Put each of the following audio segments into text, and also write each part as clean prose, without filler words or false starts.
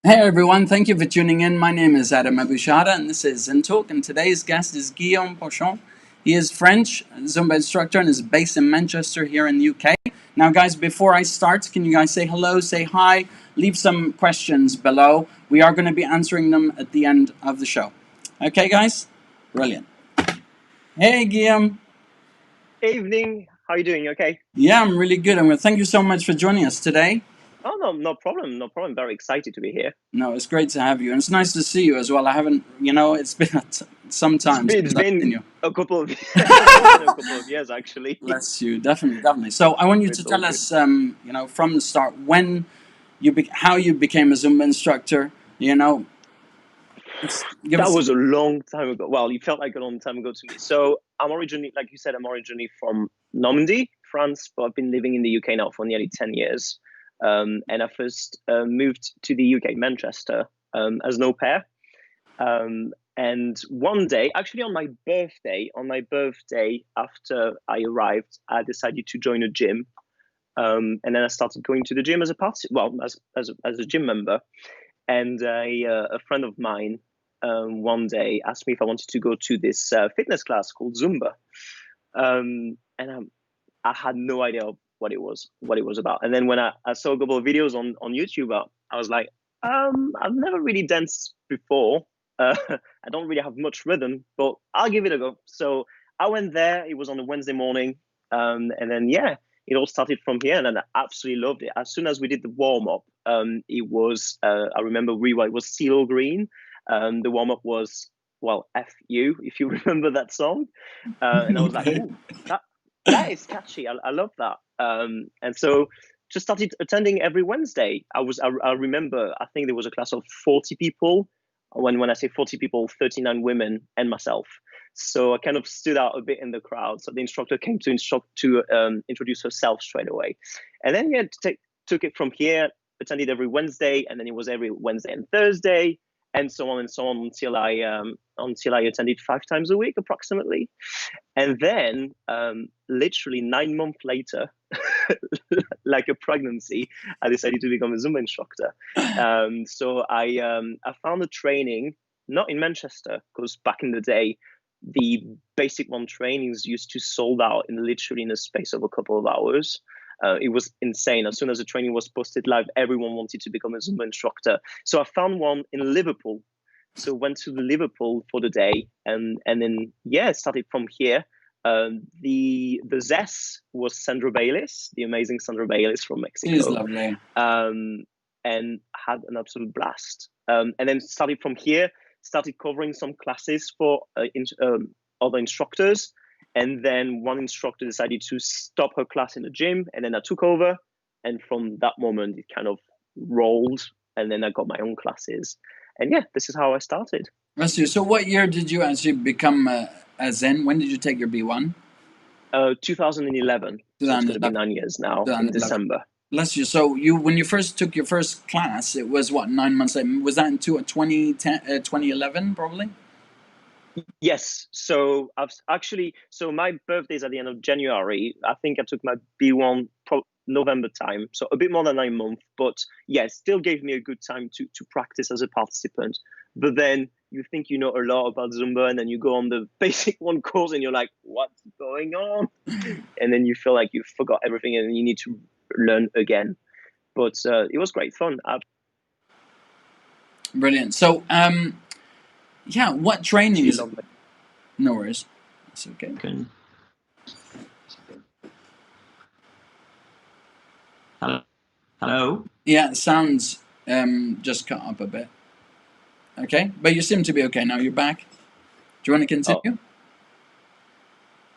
Hey everyone, thank you for tuning in. My name is Adam Abou-Shehada and this is ZIN Talk, and today's guest is Guillaume Pochon. He is French Zumba instructor and is based in Manchester here in the UK. Now guys, before I start, can you guys say hello, say hi, leave some questions below. We are going to be answering them at the end of the show. Okay guys? Brilliant. Hey Guillaume. Evening. How are you doing? You okay? Yeah, I'm really good. And thank you so much for joining us today. Oh, no, no problem. No problem. Very excited to be here. No, it's great to have you, and it's nice to see you as well. I haven't, it's been some time It's since I've seen been you. a couple of it's been a couple of years actually. Bless you, definitely, definitely. So I want you to It's all tell good. us, from the start, how you became a Zumba instructor. Give That us. was a long time ago. Well, it felt like a long time ago to me. So I'm originally, like you said, I'm originally from Normandy, France, but I've been living in the UK now for nearly 10 years. And I first moved to the UK, Manchester, as an au pair. And one day, actually on my birthday, after I arrived, I decided to join a gym. And then I started going to the gym as a as a gym member. And a friend of mine one day asked me if I wanted to go to this fitness class called Zumba. And I had no idea what it was about. And then when I saw a couple of videos on YouTube, I was like, I've never really danced before. I don't really have much rhythm, but I'll give it a go. So I went there. It was on a Wednesday morning, and then yeah, it all started from here, and I absolutely loved it. As soon as we did the warm up, it was I remember it was CeeLo Green. The warm up was, well, F you, if you remember that song, and I was like, Okay. oh, that is catchy. I love that. And so just started attending every Wednesday. I remember, I think there was a class of 40 people. When I say 40 people, 39 women and myself. So I kind of stood out a bit in the crowd. So the instructor came to introduce herself straight away, and then yeah, took it from here. Attended every Wednesday, and then it was every Wednesday and Thursday, and so on and so on until I attended 5 times a week approximately. And then, literally 9 months later, like a pregnancy, I decided to become a Zumba instructor. So I found a training, not in Manchester, because back in the day, the basic one trainings used to sold out in a space of a couple of hours. It was insane. As soon as the training was posted live, everyone wanted to become a Zumba instructor. So I found one in Liverpool. So went to Liverpool for the day, and then yeah, started from here. The ZES was Sandra Bayless, the amazing Sandra Bayless from It is Mexico, lovely. and had an absolute blast. And then started from here, started covering some classes for other instructors. And then one instructor decided to stop her class in the gym, and then I took over. And from that moment, it kind of rolled. And then I got my own classes. And yeah, this is how I started. Bless you. So what year did you actually become a Zen? When did you take your B1? 2011. So it's going to be 2011. 9 years now in 2011. December. Bless you. So when you first took your first class, it was what, 9 months later? Was that in 2010, 2011 probably? Yes. So my birthday is at the end of January. I think I took my B1 November time, so a bit more than 9 months. But yeah, it still gave me a good time to practice as a participant. But then you think you know a lot about Zumba, and then you go on the basic one course, and you're like, what's going on? And then you feel like you forgot everything, and you need to learn again. But it was great fun. Brilliant. So yeah, what Absolutely trainings? loved it. No worries. It's okay. Okay. Hello. Yeah, it sounds just cut up a bit. Okay, but you seem to be okay now. You're back. Do you want to Oh, continue?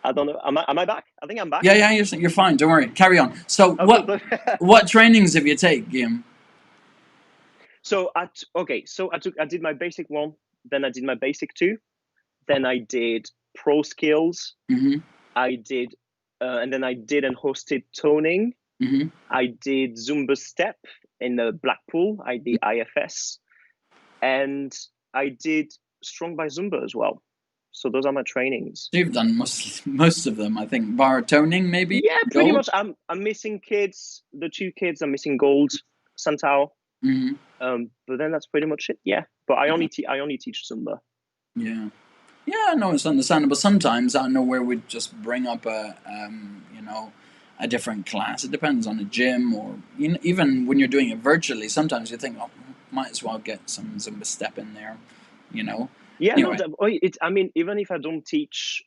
I don't know. Am I back? I think I'm back. Yeah, yeah, you're fine. Don't worry. Carry on. So Oh, good. what trainings have you taken, Guillaume? So I did my basic one, then I did my basic two, then I did pro skills. Mm-hmm. I did, and then I did and hosted toning. Mm-hmm. I did Zumba step in the Blackpool. I did IFS, and I did Strong by Zumba as well. So those are my trainings. You've done most of them, I think. Bar toning, maybe. Yeah, pretty Gold. much. I'm missing kids. The two kids. I'm missing gold, Santao. But then that's pretty much it. Yeah, but I only teach Zumba. Yeah. Yeah, no, it's understandable. Sometimes out of nowhere we'd just bring up a different class. It depends on the gym, or even when you're doing it virtually. Sometimes you think, oh, might as well get some Zumba step in there. You know. Yeah, no, Anyway. I mean, even if I don't teach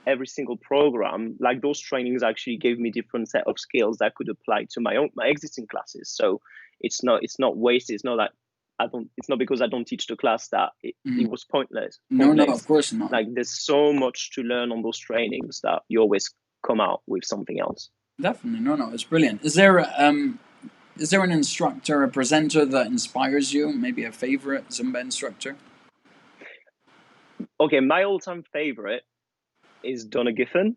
every single program, like those trainings actually gave me different set of skills that I could apply to my existing classes. So it's not wasted. It's not like it's not because I don't teach the class that it was pointless. No, no, of course not. Like there's so much to learn on those trainings that you always come out with something else. Definitely, no, it's brilliant. Is there an instructor, a presenter that inspires you? Maybe a favorite Zumba instructor? Okay, my all-time favorite is Donna Giffen.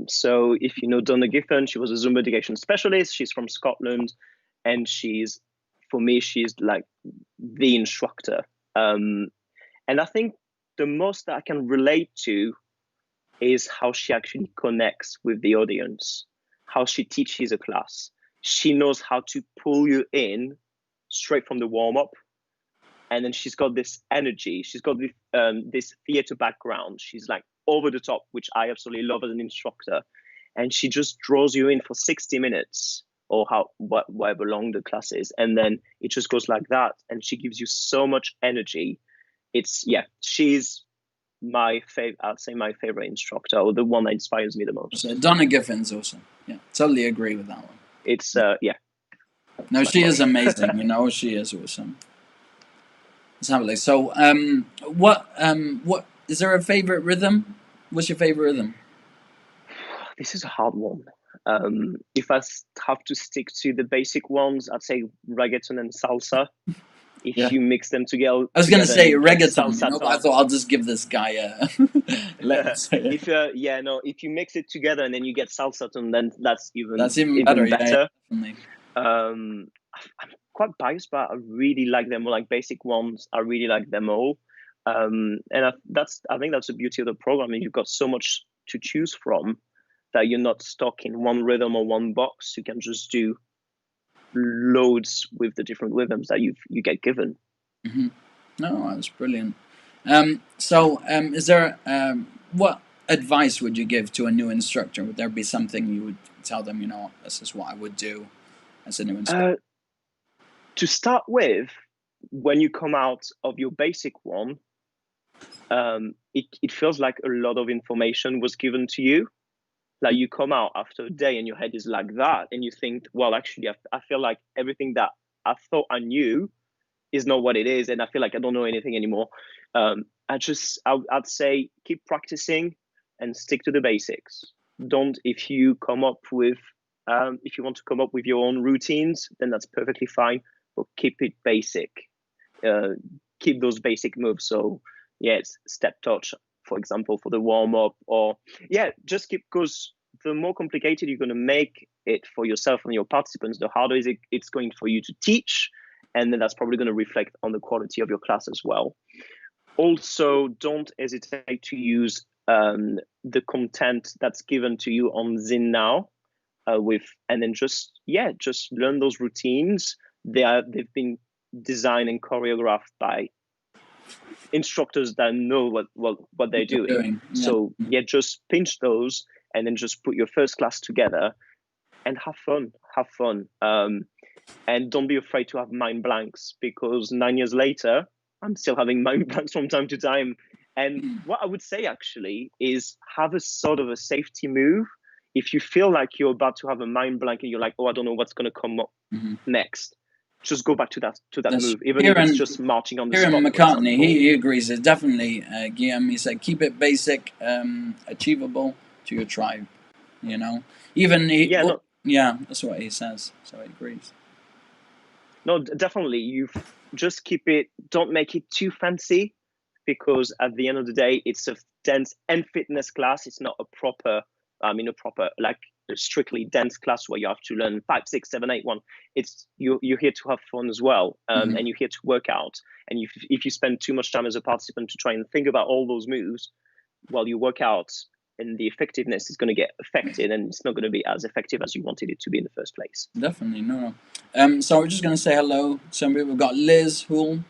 So if you know Donna Giffen, she was a Zumba education specialist. She's from Scotland, and for me, she's like the instructor. And I think the most that I can relate to is how she actually connects with the audience, how she teaches a class. She knows how to pull you in straight from the warm-up. And then she's got this energy. She's got this theater background. She's like over the top, which I absolutely love as an instructor. And she just draws you in for 60 minutes or whatever long the class is. And then it just goes like that. And she gives you so much energy. She's my favorite. I'd say my favorite instructor, or the one that inspires me the most. So Donna Giffen's awesome. Yeah, totally agree with that one. It's No, she is amazing. She is awesome. Exactly. So, what is there a favorite rhythm? What's your favorite rhythm? This is a hard one. If I have to stick to the basic ones, I'd say reggaeton and salsa. If you mix them together, I was going to say reggaeton, but I thought I'll just give this guy a. If you mix it together and then you get salsa, then that's even better. Yeah, I'm quite biased, but I really like them. Like basic ones, I really like them all. And I think that's the beauty of the program. You've got so much to choose from that you're not stuck in one rhythm or one box. You can just do loads with the different rhythms that you get given. No, that's brilliant. Is there what advice would you give to a new instructor? Would there be something you would tell them? This is what I would do as a new instructor. To start with, when you come out of your basic one, it feels like a lot of information was given to you. Like you come out after a day and your head is like that, and you think, well, actually, I feel like everything that I thought I knew is not what it is, and I feel like I don't know anything anymore. I'd say keep practicing and stick to the basics. If you want to come up with your own routines, then that's perfectly fine, but keep it basic. Keep those basic moves. So it's step touch, for example, for the warm-up, or just keep, because the more complicated you're going to make it for yourself and your participants, the harder it's going for you to teach, and then that's probably going to reflect on the quality of your class as well. Also, don't hesitate to use the content that's given to you on ZIN now, and then just learn those routines. They've been designed and choreographed by instructors that know what they're doing. Yeah. So just pinch those and then just put your first class together and have fun. And don't be afraid to have mind blanks, because 9 years later, I'm still having mind blanks from time to time. And what I would say actually is have a sort of a safety move. If you feel like you're about to have a mind blank and you're like, oh, I don't know what's going to come up next, just go back to that move, even if it's just marching on the spot. Here in McCartney, he agrees. It's definitely, Guillaume, he said, keep it basic, achievable to your tribe, Even that's what he says, so he agrees. No, definitely. You just keep it, don't make it too fancy, because at the end of the day, it's a dance and fitness class. It's not a proper, like a strictly dance class where you have to learn 5, 6, 7, 8, 1. It's you're here to have fun as well, and you're here to work out. And if you spend too much time as a participant to try and think about all those moves while you work out, and the effectiveness is going to get affected, and it's not going to be as effective as you wanted it to be in the first place. Definitely, no. So we're just going to say hello. Somebody, we've got Liz Hull.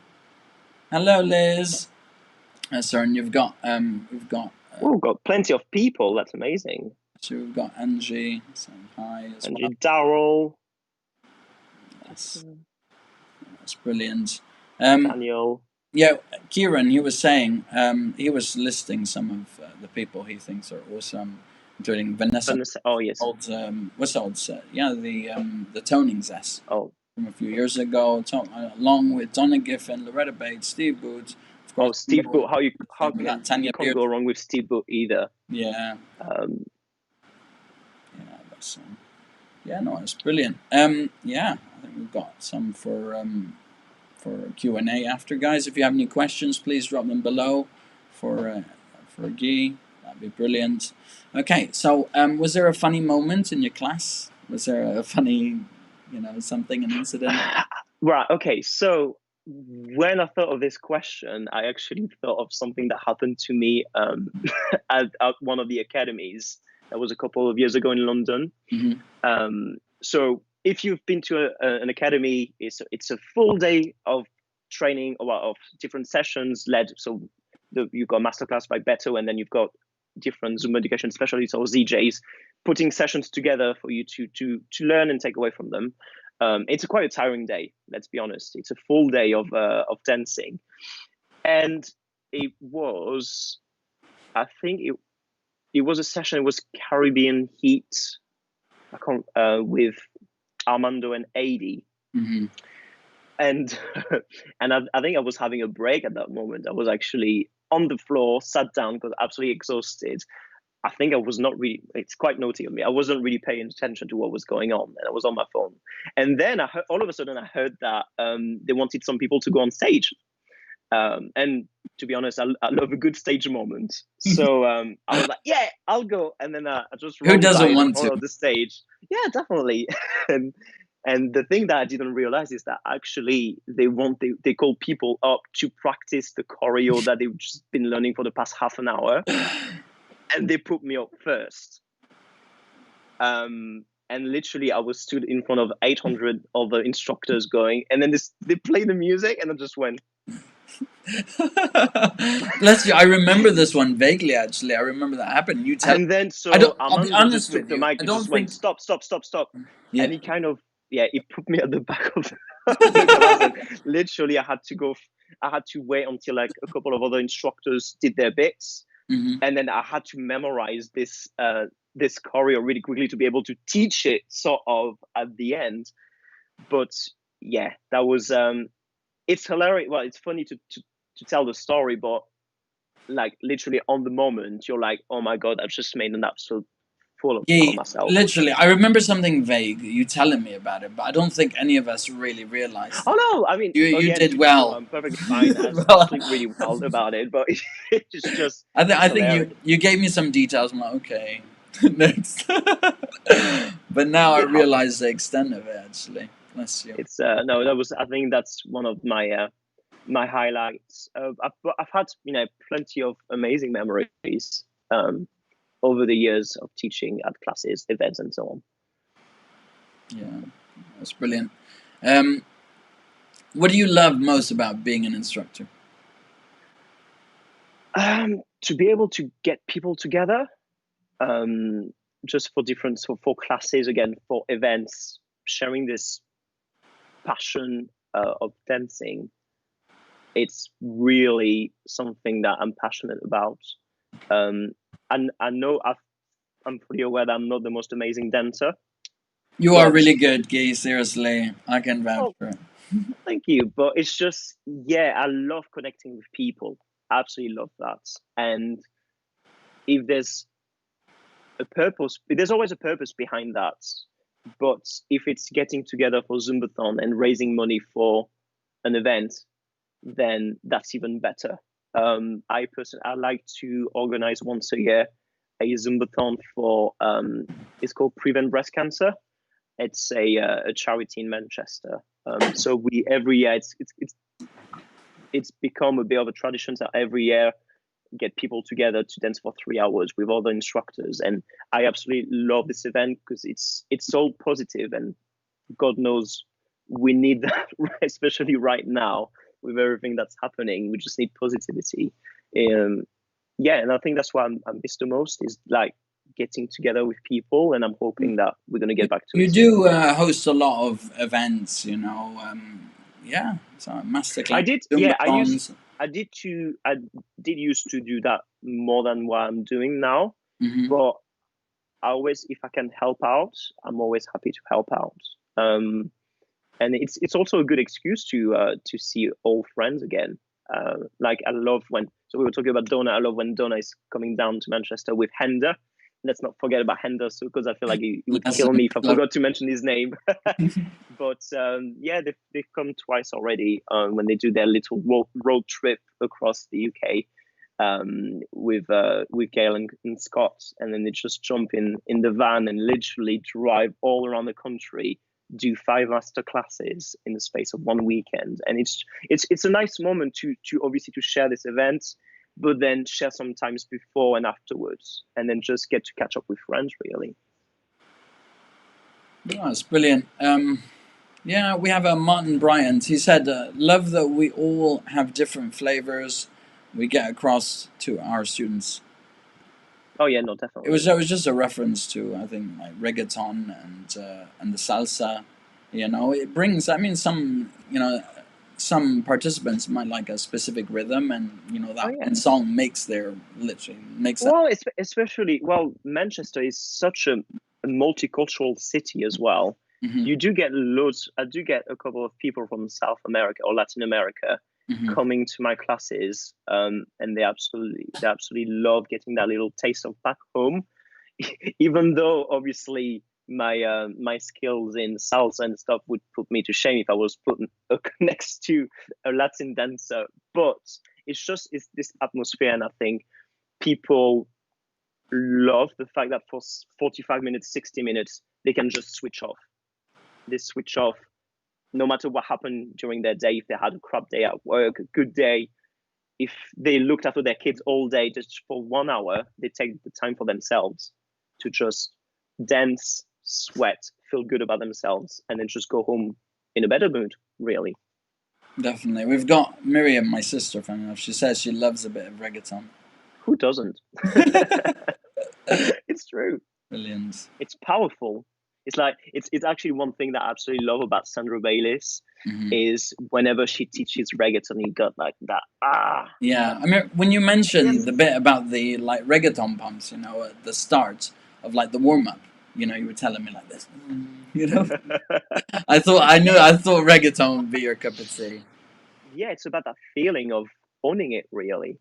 Hello, Liz. Sir, and we've got We've got plenty of people. That's amazing. So we've got Angie saying hi as Angie, well. Daryl. That's brilliant. Daniel. Yeah, Kieran, he was saying, he was listing some of the people he thinks are awesome, including Vanessa. Oh yes. Old, what's the old set? Yeah, the toning zest. Oh. From a few years ago, along with Donna Giffen, Loretta Bates, Steve Booth. Of course, Steve Booth. How can Tanya you can't go wrong with Steve Booth either. Yeah. Yeah, no, it's brilliant. Yeah, I think we've got some for Q&A after, guys. If you have any questions, please drop them below for Guy. That'd be brilliant. Okay, so was there a funny moment in your class? Was there a funny, something, an incident? Right. Okay. So when I thought of this question, I actually thought of something that happened to me at one of the academies. That was a couple of years ago in London. Mm-hmm. So if you've been to an academy, it's a full day of training of different sessions led. So you've got a masterclass by Beto, and then you've got different Zoom education specialists or ZJs putting sessions together for you to learn and take away from them. It's quite a tiring day, let's be honest. It's a full day of dancing, and it was, I think it was a session. It was Caribbean Heat. With Armando and Adi. Mm-hmm. And I think I was having a break at that moment. I was actually on the floor, sat down, because absolutely exhausted. I think I was not really, it's quite naughty of me, I wasn't really paying attention to what was going on, and I was on my phone. And then all of a sudden I heard that they wanted some people to go on stage. And to be honest, I love a good stage moment. So I was like, yeah, I'll go. And then I just who doesn't want to the stage? Yeah, definitely. and the thing that I didn't realize is that actually they call people up to practice the choreo that they've just been learning for the past half an hour, and they put me up first. And literally I was stood in front of 800 other instructors going, and then they play the music, and I just went. Bless you. I remember this one vaguely. Actually, I remember that happened. You tell. And then I'll be honest just took the mic and just went stop. Yeah. And he kind of he put me at the back of the class, and literally I had to wait until like a couple of other instructors did their bits, mm-hmm. and then I had to memorize this choreo really quickly to be able to teach it sort of at the end. But yeah, that was it's hilarious. Well, it's funny to tell the story, but like literally on the moment, you're like, oh my God, I've just made an absolute fool of myself. Literally, I remember something vague, you telling me about it, but I don't think any of us really realized. Oh no, I mean, you did well. I'm perfectly fine. I speak really well about it, but it's just. I think you gave me some details. I'm like, okay, next. But now I realize the extent of it. Actually, bless you. It's no, I think that's one of my my highlights. I've had plenty of amazing memories over the years of teaching at classes, events, and so on. Yeah, that's brilliant. What do you love most about being an instructor? To be able to get people together, just for classes, again, for events, sharing this passion of dancing. It's really something that I'm passionate about. And I know I'm pretty aware that I'm not the most amazing dancer. You are really good, Guy. Seriously, I can vouch for it. Thank you. But it's just, I love connecting with people. Absolutely love that. And if there's a purpose, there's always a purpose behind that. But if it's getting together for Zumbathon and raising money for an event, then that's even better. I like to organize once a year a Zumbathon for it's called Prevent Breast Cancer. It's a charity in Manchester. So we every year it's become a bit of a tradition. So every year get people together to dance for 3 hours with other instructors. And I absolutely love this event because it's so positive, and God knows we need that, especially right now with everything that's happening. We just need positivity. Yeah, and I think that's what I miss the most, is like getting together with people, and I'm hoping that we're going to get back to You it soon. do host a lot of events, you know. Yeah, so I masterclass, did, yeah, Zumba-thons. I did used to do that more than what I'm doing now, Hmm. but I always, if I can help out, I'm always happy to help out. And it's also a good excuse to see old friends again. Like I love when, so we were talking about Donna. I love when Donna is coming down to Manchester with Hender. Let's not forget about Hender, so because I feel like he would kill me if I forgot to mention his name. But yeah, they've come twice already when they do their little road trip across the UK with Gail and Scott, and then they just jump in the van and literally drive all around the country, do 5 master classes in the space of 1 weekend. And it's a nice moment to obviously to share this event, but then share sometimes before and afterwards, and then just get to catch up with friends, really. Oh, it's brilliant. Yeah, we have a Martin Bryant. He said, "Love that we all have different flavors we get across to our students." Oh yeah, no, definitely. It was just a reference to, I think, like reggaeton and the salsa. You know, it brings. I mean, some participants might like a specific rhythm, and you know Oh that yeah. one song makes their literally makes that. Well, especially, well, Manchester is such a multicultural city as well. Hmm. You do get loads. I do get a couple of people from South America or Latin America Hmm. coming to my classes, and they absolutely love getting that little taste of back home. Even though obviously my skills in salsa and stuff would put me to shame if I was put next to a Latin dancer, but it's this atmosphere, and I think people love the fact that for 45 minutes, 60 minutes, they can just switch off. They switch off no matter what happened during their day. If they had a crap day at work, a good day, if they looked after their kids all day, just for 1 hour, they take the time for themselves to just dance, sweat, feel good about themselves, and then just go home in a better mood, really. Definitely, we've got Miriam, my sister. Funny enough, she says she loves a bit of reggaeton. Who doesn't? It's true. Brilliant. It's powerful. It's like it's actually one thing that I absolutely love about Sandra Baylis Hmm. is whenever she teaches reggaeton, you got like that Yeah, I mean, when you mentioned yes. the bit about the like reggaeton pumps, you know, at the start of like the warm up, you know, you were telling me like this, you know. I thought reggaeton would be your cup of tea. Yeah, it's about that feeling of owning it, really.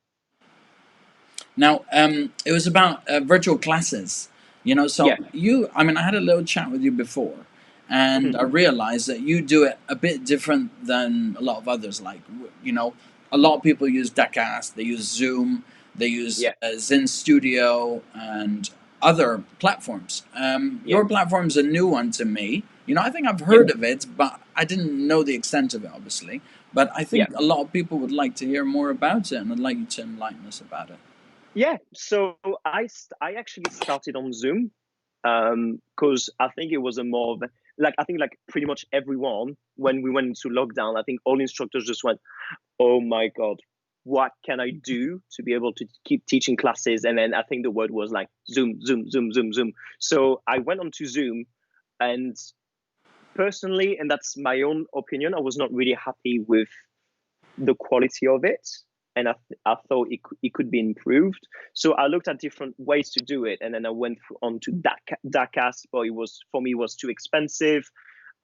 Now, it was about virtual classes, you know. So Yeah. I mean, I had a little chat with you before, and I Mhm. realized that you do it a bit different than a lot of others. Like, you know, a lot of people use Dacast, they use Zoom, they use Yeah. ZIN Studio, and other platforms. Yeah. Your platform's a new one to me. You know, I think I've Yeah. heard of it, but I didn't know the extent of it, obviously. But I Yeah. think a lot of people would like to hear more about it, and I'd like you to enlighten us about it. Yeah. So I actually started on Zoom because I think it was a more of like I think like pretty much everyone when we went into lockdown, I think all instructors just went, oh my God, what can I do to be able to keep teaching classes? And then I think the word was like Zoom, Zoom, Zoom, Zoom, Zoom. So I went onto Zoom, and personally, and that's my own opinion, I was not really happy with the quality of it. And I thought it could be improved. So I looked at different ways to do it. And then I went on to Dacast, but for me, it was too expensive.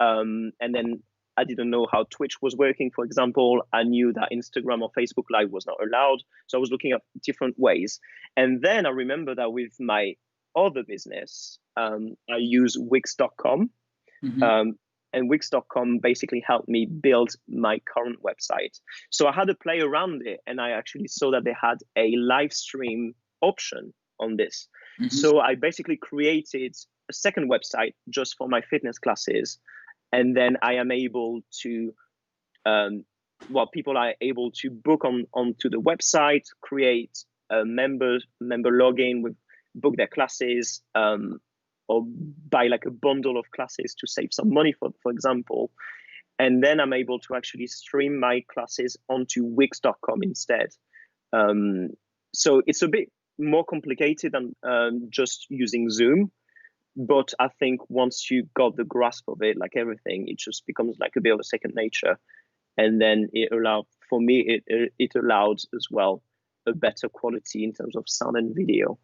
And then I didn't know how Twitch was working, for example. I knew that Instagram or Facebook Live was not allowed. So I was looking at different ways. And then I remember that with my other business, I use Wix.com. Hmm. Um, and Wix.com basically helped me build my current website. So I had to play around it, and I actually saw that they had a live stream option on this. Hmm. So I basically created a second website just for my fitness classes, and then I am able to people are able to book onto the website, create a member login with book their classes, or buy like a bundle of classes to save some money, for example. And then I'm able to actually stream my classes onto Wix.com instead. So it's a bit more complicated than just using Zoom. But I think once you got the grasp of it, like everything, it just becomes like a bit of a second nature. And then it allowed as well a better quality in terms of sound and video.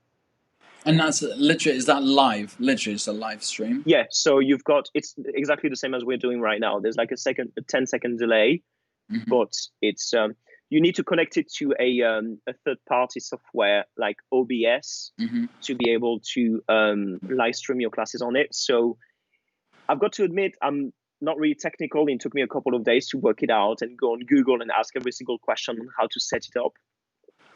And that's literally, is that live? Literally, it's a live stream? Yeah, so it's exactly the same as we're doing right now. There's like a 10-second delay, but it's you need to connect it to a third-party software like OBS to be able to live stream your classes on it. So I've got to admit, I'm not really technical. It took me a couple of days to work it out and go on Google and ask every single question on how to set it up.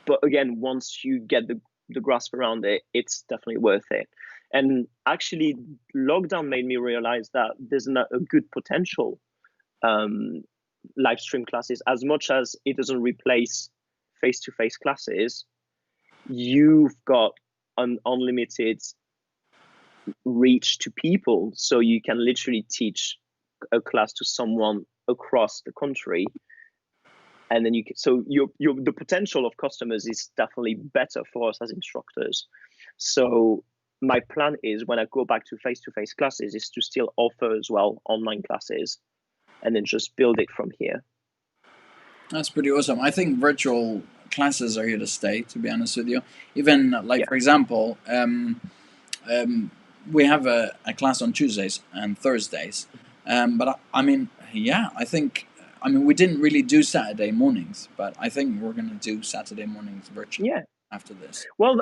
But again, once you get the grasp around it, it's definitely worth it. And actually, lockdown made me realize that there's a good potential live stream classes. As much as it doesn't replace face-to-face classes, you've got an unlimited reach to people. So you can literally teach a class to someone across the country. And then the potential of customers is definitely better for us as instructors. So my plan is, when I go back to face-to-face classes, is to still offer as well online classes, and then just build it from here. That's pretty awesome. I think virtual classes are here to stay, to be honest with you. Even for example, we have a class on Tuesdays and Thursdays. But I mean, we didn't really do Saturday mornings, but I think we're going to do Saturday mornings virtually after this. Well,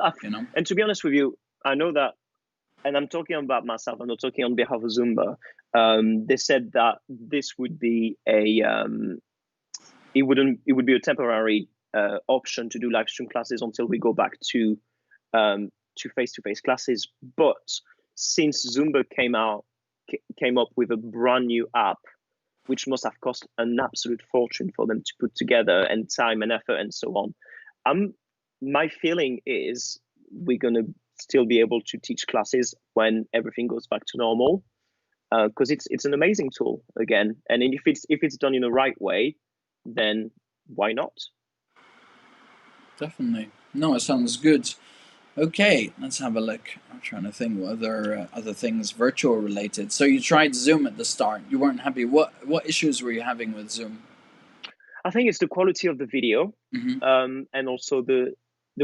and to be honest with you, I know that, and I'm talking about myself, I'm not talking on behalf of Zumba. They said that this would be it would be a temporary option to do live stream classes until we go back to face-to-face classes. But since Zumba came up with a brand new app, which must have cost an absolute fortune for them to put together, and time and effort and so on, my feeling is we're going to still be able to teach classes when everything goes back to normal, because it's an amazing tool again. And if it's done in the right way, then why not? Definitely. No, it sounds good. Okay, let's have a look. I'm trying to think what other things virtual related. So you tried Zoom at the start. You weren't happy. What issues were you having with Zoom? I think it's the quality of the video, and also the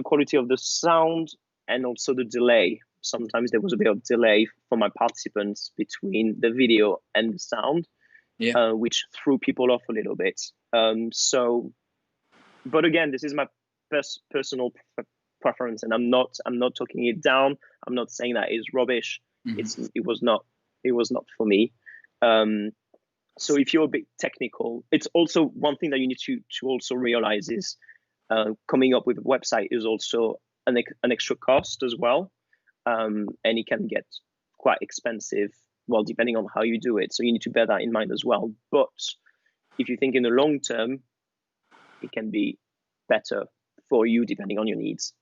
quality of the sound, and also the delay. Sometimes there was a bit of delay for my participants between the video and the sound, which threw people off a little bit. But again, this is my personal preference, and I'm not talking it down. I'm not saying that it's rubbish. It was not for me. So if you're a bit technical, it's also one thing that you need to also realize is coming up with a website is also an extra cost as well, and it can get quite expensive, well, depending on how you do it. So you need to bear that in mind as well. But if you think in the long term, it can be better for you depending on your needs.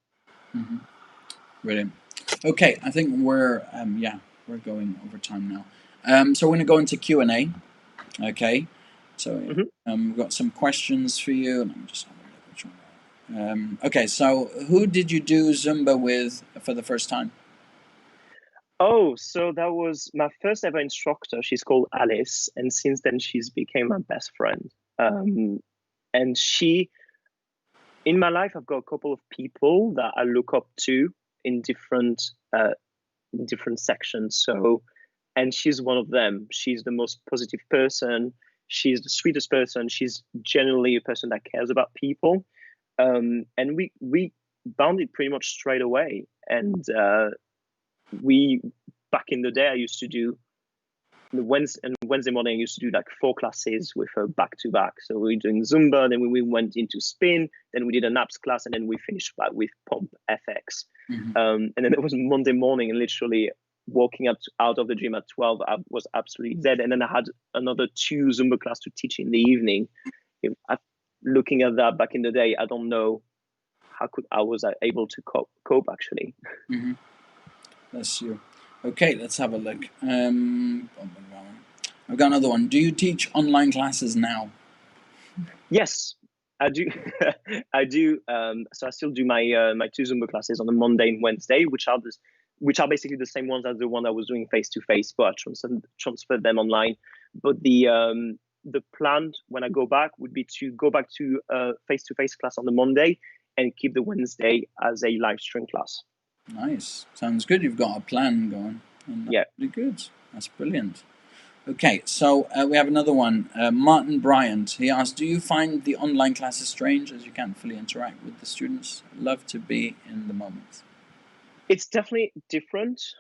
Brilliant. Okay, I think we're going over time now. So we're going to go into Q&A. Okay, so we've got some questions for you. Let me just have a look which one. Okay, so who did you do Zumba with for the first time? Oh, so that was my first ever instructor. She's called Alice, and since then she's became my best friend. And in my life, I've got a couple of people that I look up to in different sections. So, and she's one of them. She's the most positive person. She's the sweetest person. She's generally a person that cares about people. And we bonded pretty much straight away. And back in the day, I used to do Wednesday morning, I used to do like 4 classes with her back to back. So we were doing Zumba, then we went into spin, then we did an abs class, and then we finished with pump FX. And then it was Monday morning, and literally walking out of the gym at 12, I was absolutely dead. And then I had another 2 Zumba class to teach in the evening. Looking at that back in the day, I don't know I was able to cope actually. Mm-hmm. That's you. Okay, let's have a look. I've got another one. Do you teach online classes now? Yes, I do. I do. So I still do my 2 Zumba classes on a Monday and Wednesday, which are basically the same ones as the one I was doing face to face, but I transferred them online. But the plan when I go back would be to go back to face to face class on the Monday and keep the Wednesday as a live stream class. Nice. Sounds good. You've got a plan going. And that's Yeah. pretty good. That's brilliant. Okay, so we have another one. Martin Bryant. He asked, do you find the online classes strange as you can't fully interact with the students? Love to be in the moment. It's definitely different.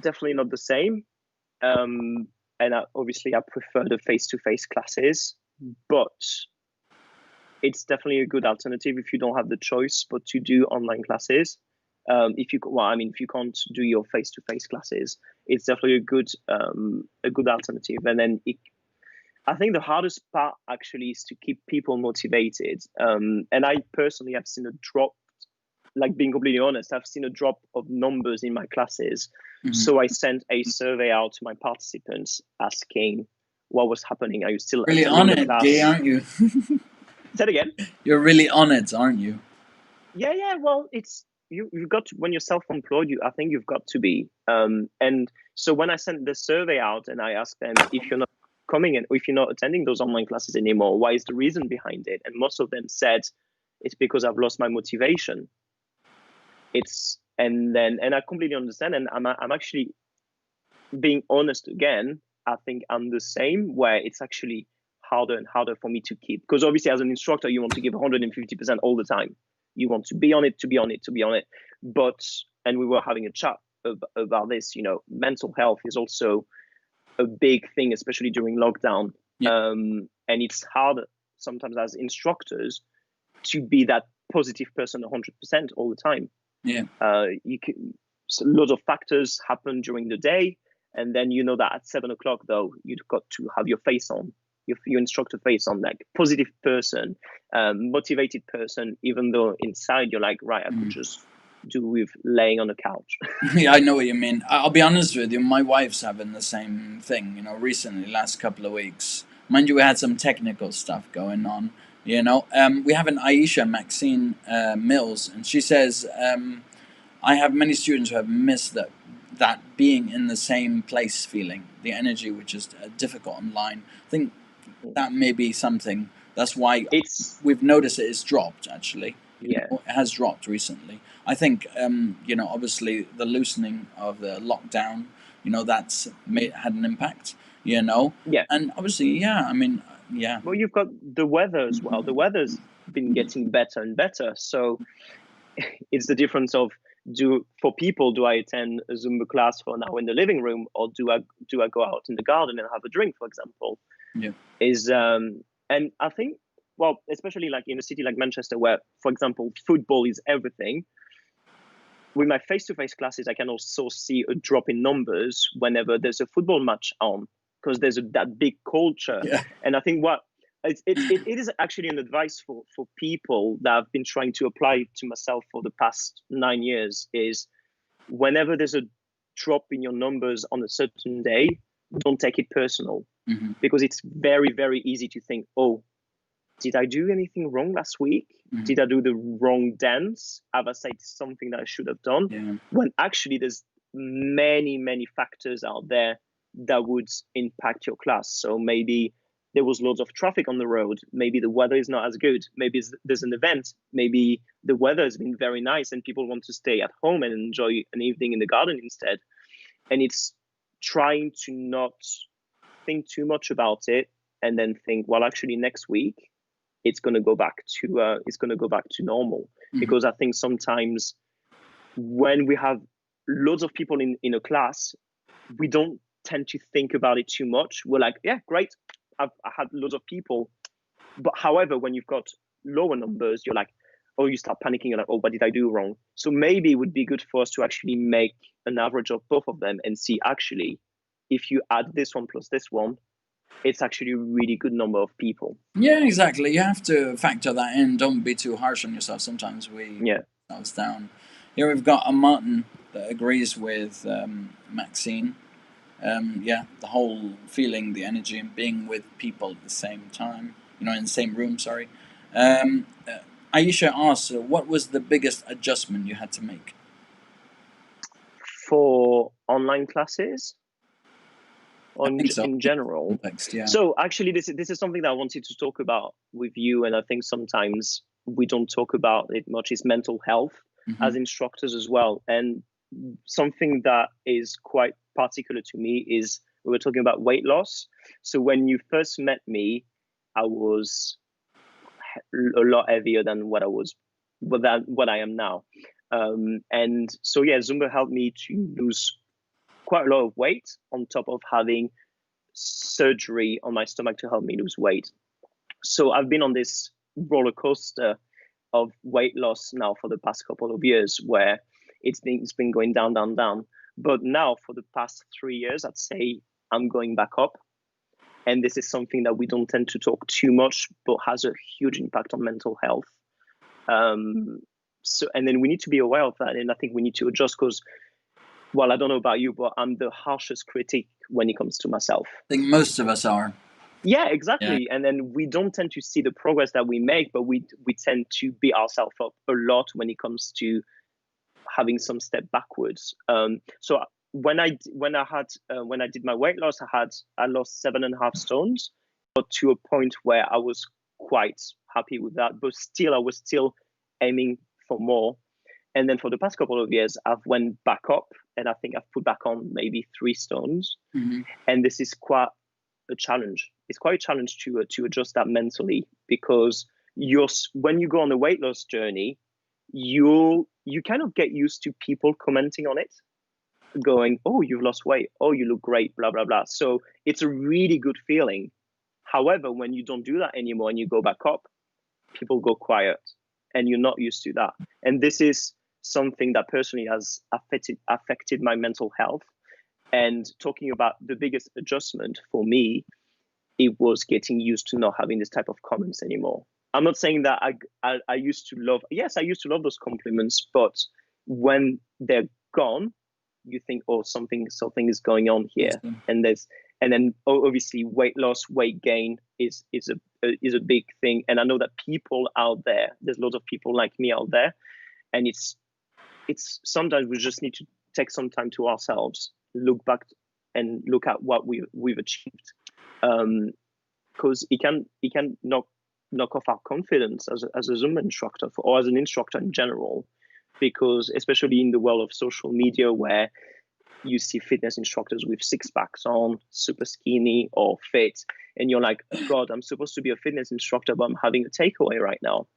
Definitely not the same. And obviously, I prefer the face-to-face classes, but it's definitely a good alternative if you don't have the choice but to do online classes. If you can't do your face-to-face classes, it's definitely a good alternative. And then I think the hardest part actually is to keep people motivated. And I personally have seen a drop. Like, being completely honest, I've seen a drop of numbers in my classes. Mm-hmm. So I sent a survey out to my participants asking what was happening. Are you still really attending on the it, class? Gay, aren't you? Say it again. You're really on it, aren't you? Yeah. Well, it's you've got to, when you're self-employed, I think you've got to be. And so when I sent the survey out and I asked them, if you're not coming in, if you're not attending those online classes anymore, why is the reason behind it? And most of them said it's because I've lost my motivation. And I completely understand, and I'm actually being honest again. I think I'm the same, where it's actually harder and harder for me to keep, because obviously as an instructor you want to give 150% all the time. You want to be on it, but and we were having a chat about this. Mental health is also a big thing, especially during lockdown. Yeah. And it's hard sometimes as instructors to be that positive person 100% all the time. Yeah. Lots of factors happen during the day, and then that at 7 o'clock though you've got to have your face on, your instructor face on, like positive person, motivated person, even though inside you're like, right, I could just do with laying on the couch. Yeah, I know what you mean. I'll be honest with you, my wife's having the same thing, recently, last couple of weeks. Mind you, we had some technical stuff going on, we have an Aisha Maxine Mills, and she says, I have many students who have missed that being in the same place feeling, the energy, which is difficult online. I think that may be something. That's why we've noticed it's dropped, actually. Yeah. It has dropped recently. I think, obviously the loosening of the lockdown, that's had an impact, Yeah. And obviously, yeah. Well, you've got the weather as well. The weather's been getting better and better. So it's the difference of, do I attend a Zumba class for now in the living room, or do I go out in the garden and have a drink, for example? Yeah. And I think, well, especially like in a city like Manchester, where, for example, football is everything. With my face-to-face classes, I can also see a drop in numbers whenever there's a football match on, because there's that big culture. Yeah. And I think it is actually an advice for people that I've been trying to apply to myself for the past 9 years, is whenever there's a drop in your numbers on a certain day, don't take it personal. Mm-hmm. Because it's very, very easy to think, oh, did I do anything wrong last week? Mm-hmm. Did I do the wrong dance? Have I said something that I should have done? Yeah. When actually there's many, many factors out there that would impact your class. So maybe there was loads of traffic on the road. Maybe the weather is not as good. Maybe there's an event. Maybe the weather has been very nice and people want to stay at home and enjoy an evening in the garden instead. And it's trying to not think too much about it, and then think, well, actually next week it's going to go back to normal. Mm-hmm. Because I think sometimes when we have loads of people in a class, we don't tend to think about it too much. We're like, yeah, great, I had loads of people. But however, when you've got lower numbers, you're like, oh, you start panicking. You're like, oh, what did I do wrong? So maybe it would be good for us to actually make an average of both of them and see, actually, if you add this one plus this one, it's actually a really good number of people. Yeah, exactly. You have to factor that in. Don't be too harsh on yourself. Sometimes we Yeah. put ourselves down. Here we've got a Martin that agrees with Maxine. Yeah, the whole feeling, the energy, and being with people at the same time. In the same room. Sorry. Aisha asks, what was the biggest adjustment you had to make? For online classes, I think so. in general. Context, yeah. So actually, this is something that I wanted to talk about with you, and I think sometimes we don't talk about it much. Is mental health as instructors as well, and something that is quite particular to me is we were talking about weight loss. So when you first met me, I was a lot heavier than what I was, what I am now. And so yeah, Zumba helped me to lose quite a lot of weight on top of having surgery on my stomach to help me lose weight. So I've been on this roller coaster of weight loss now for the past couple of years, where it's been going down, down, down. But now for the past 3 years, I'd say I'm going back up. And this is something that we don't tend to talk too much, but has a huge impact on mental health. So, and then we need to be aware of that. And I think we need to adjust because, well, I don't know about you, but I'm the harshest critic when it comes to myself. I think most of us are. Yeah, exactly. Yeah. And then we don't tend to see the progress that we make, but we tend to beat ourselves up a lot when it comes to having some step backwards. So when I did my weight loss, I lost 7.5 stones, but to a point where I was quite happy with that. But still, I was still aiming for more. And then for the past couple of years, I've went back up, and I think I've put back on maybe 3 stones. And this is quite a challenge. It's quite a challenge to adjust that mentally, because when you go on a weight loss journey, you kind of get used to people commenting on it, going, "Oh, you've lost weight. Oh, you look great, blah, blah, blah." So it's a really good feeling. However, when you don't do that anymore and you go back up, people go quiet, and you're not used to that. And this is something that personally has affected my mental health. And talking about the biggest adjustment for me, it was getting used to not having this type of comments anymore. I'm not saying that I used to love, yes, I used to love those compliments, but when they're gone, you think, oh, something is going on here. And then obviously weight loss, weight gain is a big thing. And I know that people out there's lots of people like me out there, and it's sometimes we just need to take some time to ourselves, look back and look at what we've achieved, because it can knock off our confidence as a Zumba instructor or as an instructor in general, because especially in the world of social media, where you see fitness instructors with 6-packs on, super skinny or fit, and you're like, God, I'm supposed to be a fitness instructor, but I'm having a takeaway right now.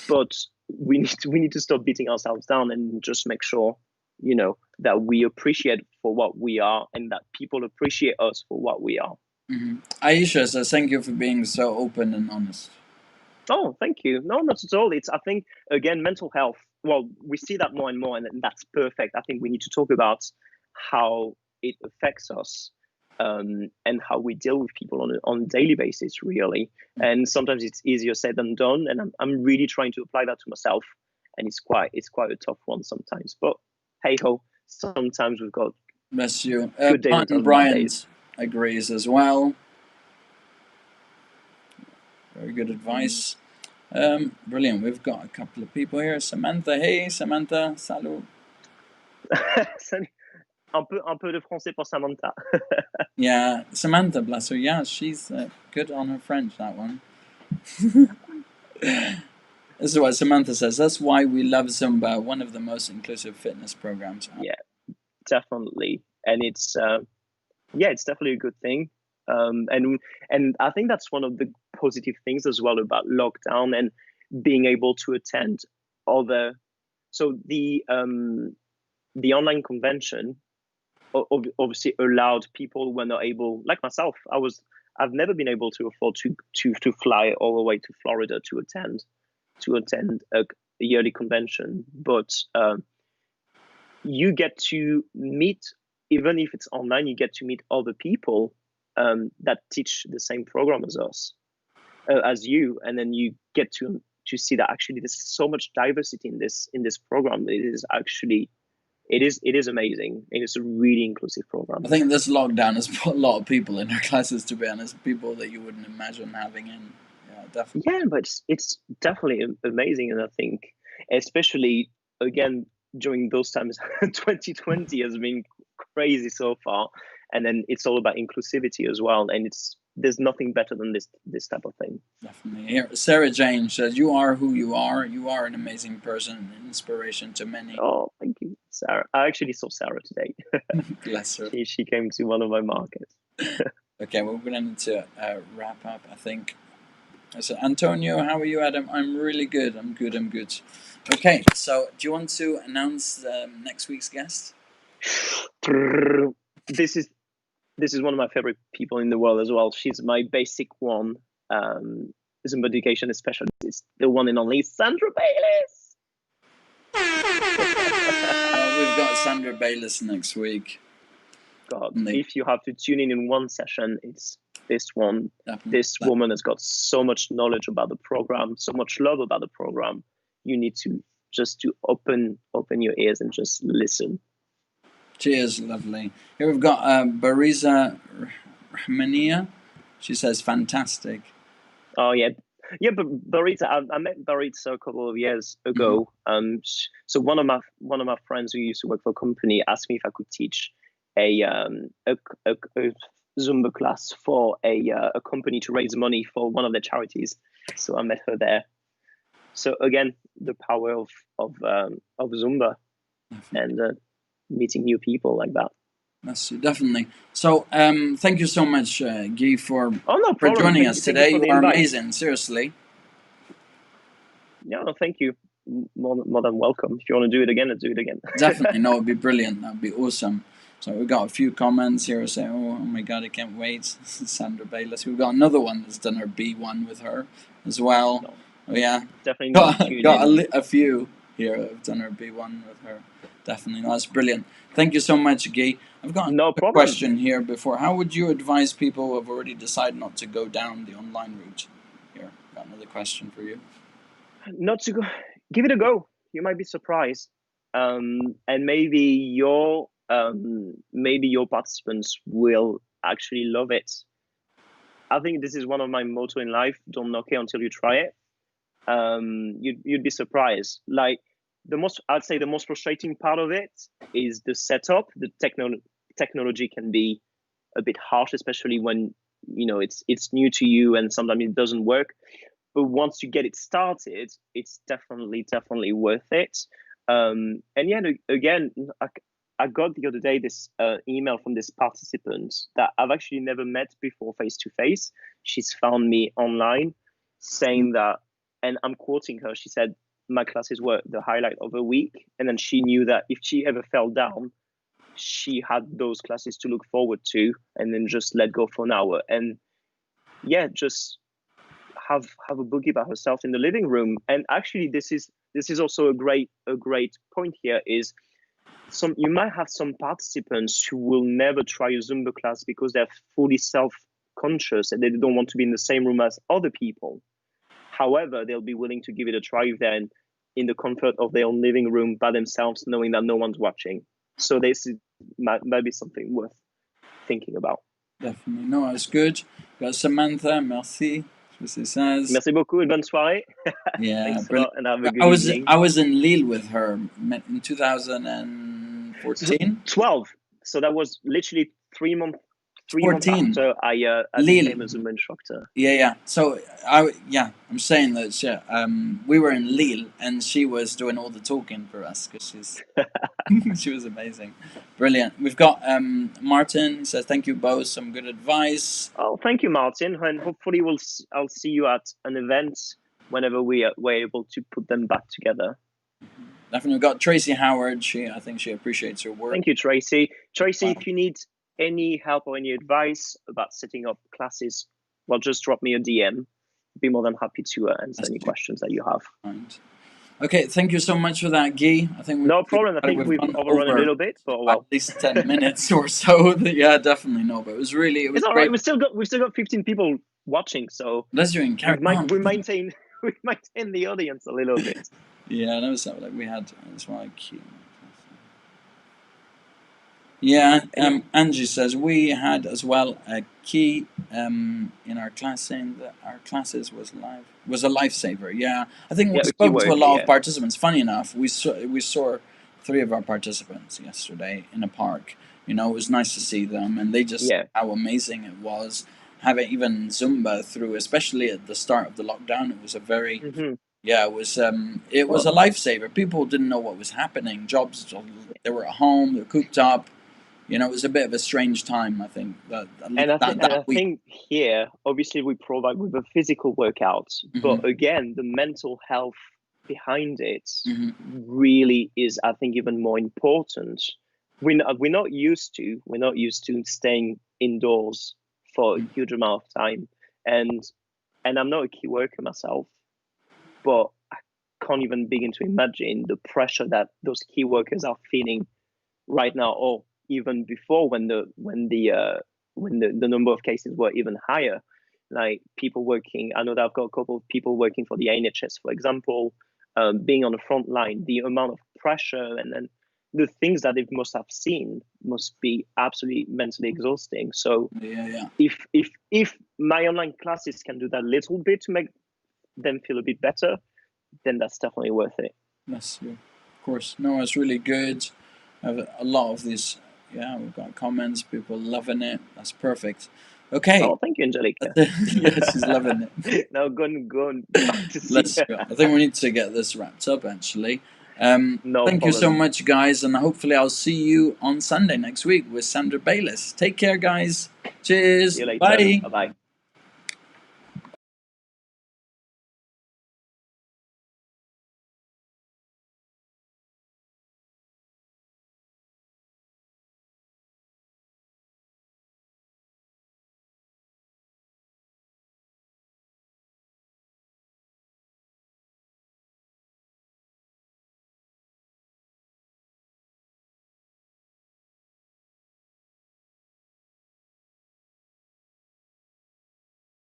But we need to stop beating ourselves down and just make sure, that we appreciate for what we are, and that people appreciate us for what we are. Aisha says, thank you for being so open and honest. Oh, thank you. No, not at all. I think, again, mental health, well, we see that more and more, and that's perfect. I think we need to talk about how it affects us, and how we deal with people on a daily basis, really. And sometimes it's easier said than done. And I'm really trying to apply that to myself. And it's quite a tough one sometimes. But hey ho, sometimes we've got bless you. good days Martin and Bryant bad days. Agrees as well. Very good advice. Brilliant. We've got a couple of people here. Samantha. Hey, Samantha. Salut. Un peu de français pour Samantha. Yeah, Samantha, bless her. Yeah, she's good on her French, that one. This is what Samantha says. That's why we love Zumba, one of the most inclusive fitness programs. Yeah, definitely. And it's definitely a good thing. And I think that's one of the positive things as well about lockdown and being able to attend other. So the online convention obviously allowed people who were not able, like myself. I've never been able to afford to fly all the way to Florida to attend a yearly convention, but you get to meet, even if it's online, you get to meet other people that teach the same program as us, as you, and then you get to see that actually there's so much diversity in this program. It is amazing. It is a really inclusive program. I think this lockdown has put a lot of people in our classes, to be honest, people that you wouldn't imagine having in. Yeah, definitely. Yeah, but it's definitely amazing, and I think especially again during those times, 2020 has been crazy so far, and then it's all about inclusivity as well, and there's nothing better than this type of thing. Definitely. Here, Sarah Jane says, "You are who you are. You are an amazing person, an inspiration to many." Oh, thank you, Sarah. I actually saw Sarah today. Bless her. She came to one of my markets. Okay, we're going to need to wrap up, I think. So, Antonio, how are you, Adam? I'm really good. I'm good. Okay, so do you want to announce next week's guest? This is one of my favorite people in the world as well. She's my basic one. Zumba education specialist. It's the one and only Sandra Bayless. We've got Sandra Bayless next week. God, if you have to tune in one session, it's this one. Definitely. This woman has got so much knowledge about the program, so much love about the program. You need to open your ears and just listen. Cheers, lovely. Here we've got Bariza Rahmania. She says, fantastic. Oh, yeah. Yeah, but Barita, I met Barita a couple of years ago. Mm-hmm. So one of my friends who used to work for a company asked me if I could teach a Zumba class for a company to raise money for one of their charities. So I met her there. So again, the power of Zumba and meeting new people like that. That's definitely. So thank you so much, Guy, for joining us today. You are amazing, seriously. Yeah, no, thank you. More than welcome. If you want to do it again, let's do it again. Definitely, no, it'd be brilliant. That'd be awesome. So we've got a few comments here saying, oh my God, I can't wait. Sandra Bayless. We've got another one that's done her B1 with her as well. No. Oh yeah, definitely got a few here that have done her B1 with her. Definitely, no, that's brilliant. Thank you so much, Guy. I've got a question here before. How would you advise people who have already decided not to go down the online route? Here, got another question for you. Not to go, give it a go. You might be surprised, and maybe your participants will actually love it. I think this is one of my motto in life: don't knock it until you try it. You'd be surprised. Like I'd say the most frustrating part of it is the setup. The technology can be a bit harsh, especially when it's new to you and sometimes it doesn't work. But once you get it started, it's definitely worth it. And yeah, again, I got the other day this email from this participant that I've actually never met before face to face. She's found me online saying that, and I'm quoting her, she said, my classes were the highlight of a week. And then she knew that if she ever fell down, she had those classes to look forward to and then just let go for an hour. And yeah, just have a boogie by herself in the living room. And actually this is also a great point here is you might have some participants who will never try a Zumba class because they're fully self-conscious and they don't want to be in the same room as other people. However, they'll be willing to give it a try then in the comfort of their own living room by themselves, knowing that no one's watching. So this might be something worth thinking about. Definitely. No, it's good. Got Samantha, merci. She says. Merci beaucoup et bonne soirée. Yeah, thanks a lot and have a good evening. I was in Lille with her in 2014. 12. So that was literally 3 months. 3 months after I became a Zumba instructor. Yeah. So I'm saying that we were in Lille and she was doing all the talking for us because she was amazing, brilliant. We've got Martin. He says thank you both, some good advice. Oh, thank you, Martin, and hopefully I'll see you at an event whenever we're able to put them back together. Definitely. We've got Tracy Howard. I think she appreciates your work. Thank you, Tracy. Tracy, if you need any help or any advice about setting up classes, well, just drop me a DM. I'd be more than happy to answer any questions that you have. Right. Okay, thank you so much for that, Guy. I think No problem. I think we've we've gone overrun a over little bit, but at well, least 10 minutes or so. Yeah, definitely. No, but it was it's all right. great. We still got 15 people watching, so Let's doing carry on. we maintain we maintain the audience a little bit. Yeah, that was like we had as well. Yeah, Angie says we had as well a key in our class saying that our classes was a lifesaver. Yeah, I think we Yeah, a key spoke to a worker. lot of Yeah. participants. Funny enough, we saw 3 of our participants yesterday in a park. You know, it was nice to see them, and they just Yeah. how amazing it was having even Zumba through, especially at the start of the lockdown. It was a very yeah, it was Well, a lifesaver. People didn't know what was happening. Jobs, they were at home, they're cooped up. You know, it was a bit of a strange time. I think that at least that I week. think here, obviously, we provide with a physical workout, but again, the mental health behind it really is, I think, even more important. We're not used to staying indoors for a huge amount of time, and I'm not a key worker myself, but I can't even begin to imagine the pressure that those key workers are feeling right now, or even before, when the number of cases were even higher. Like people working, I know that I've got a couple of people working for the NHS, for example, being on the front line, the amount of pressure and then the things that they must have seen must be absolutely mentally exhausting. So Yeah. if my online classes can do that little bit to make them feel a bit better, then that's definitely worth it. That's of course. No, it's really good. I have a lot of these. Yeah, we've got comments. People loving it. That's perfect. Okay. Oh, thank you, Angelica. Yeah, she's loving it. Now go on back to see. Let's go. I think we need to get this wrapped up. Actually. No Thank you so problem. much, guys, and hopefully I'll see you on Sunday next week with Sandra Bayless. Take care, guys. Cheers. See you later. Bye. Bye bye.